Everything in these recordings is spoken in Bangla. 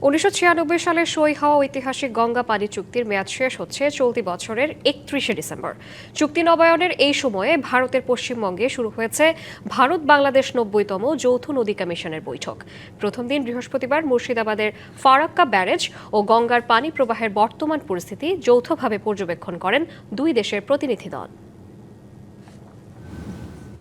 1996 সালে সই হওয়া ঐতিহাসিক গঙ্গা পানি চুক্তির মেয়াদ শেষ হচ্ছে চলতি বছরের 31শে ডিসেম্বর। চুক্তি নবায়নের এই সময়ে ভারতের পশ্চিমবঙ্গে শুরু হয়েছে ভারত বাংলাদেশ 90তম যৌথ নদী কমিশনের বৈঠক। প্রথম দিন বৃহস্পতিবার মুর্শিদাবাদের ফারাক্কা ব্যারেজ ও গঙ্গার পানি প্রবাহের বর্তমান পরিস্থিতি যৌথভাবে পর্যবেক্ষণ করেন দুই দেশের প্রতিনিধি দল।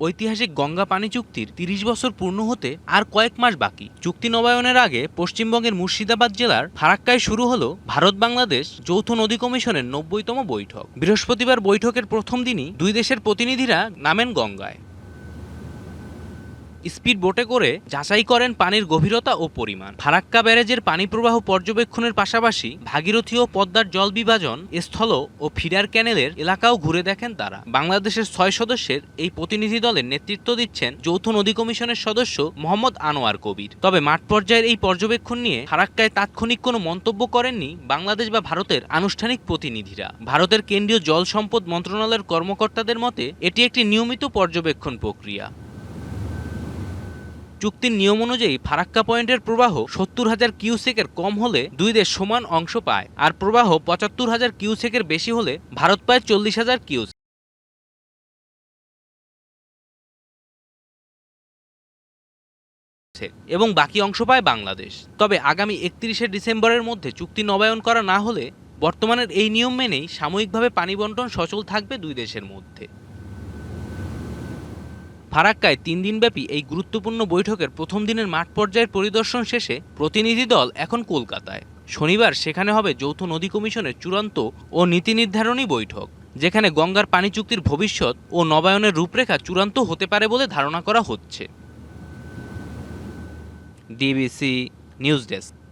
ঐতিহাসিক গঙ্গা পানি চুক্তির ৩০ বছর পূর্ণ হতে আর কয়েক মাস বাকি। চুক্তি নবায়নের আগে পশ্চিমবঙ্গের মুর্শিদাবাদ জেলার ফারাক্কায় শুরু হলো ভারত বাংলাদেশ যৌথ নদী কমিশনের 90তম বৈঠক। বৃহস্পতিবার বৈঠকের প্রথম দিনই দুই দেশের প্রতিনিধিরা নামেন গঙ্গায়। স্পিড বোটে করে যাচাই করেন পানির গভীরতা ও পরিমাণ। ফারাক্কা ব্যারেজের পানি প্রবাহ পর্যবেক্ষণের পাশাপাশি ভাগীরথী ও পদ্মার জল বিভাজন স্থল ও ফিডার ক্যানেলের এলাকাও ঘুরে দেখেন তারা। বাংলাদেশের ৬ সদস্যের এই প্রতিনিধি দলের নেতৃত্ব দিচ্ছেন যৌথ নদী কমিশনের সদস্য মোহাম্মদ আনোয়ার কবির। তবে মাঠ পর্যায়ের এই পর্যবেক্ষণ নিয়ে ফারাক্কায় তাৎক্ষণিক কোনো মন্তব্য করেননি বাংলাদেশ বা ভারতের আনুষ্ঠানিক প্রতিনিধিরা। ভারতের কেন্দ্রীয় জল সম্পদ মন্ত্রণালয়ের কর্মকর্তাদের মতে এটি একটি নিয়মিত পর্যবেক্ষণ প্রক্রিয়া। চুক্তির নিয়ম অনুযায়ী ফারাক্কা পয়েন্টের প্রবাহ ৭০,০০০ কিউসেকের কম হলে দুই দেশ সমান অংশ পায়, আর প্রবাহ ৭৫,০০০ কিউসেকের বেশি হলে ভারত পায় ৪০,০০০ কিউসেক এবং বাকি অংশ পায় বাংলাদেশ। তবে আগামী ৩১শে ডিসেম্বরের মধ্যে চুক্তি নবায়ন করা না হলে বর্তমানের এই নিয়ম মেনেই সাময়িকভাবে পানি বণ্টন সচল থাকবে দুই দেশের মধ্যে। ফারাক্কায় ৩ দিনব্যাপী এই গুরুত্বপূর্ণ বৈঠকের প্রথম দিনের মাঠ পর্যায়ের পরিদর্শন শেষে প্রতিনিধি দল এখন কলকাতায়। শনিবার সেখানে হবে যৌথ নদী কমিশনের চূড়ান্ত ও নীতি নির্ধারণী বৈঠক, যেখানে গঙ্গার পানি চুক্তির ভবিষ্যৎ ও নবায়নের রূপরেখা চূড়ান্ত হতে পারে বলে ধারণা করা হচ্ছে। DBC news desk.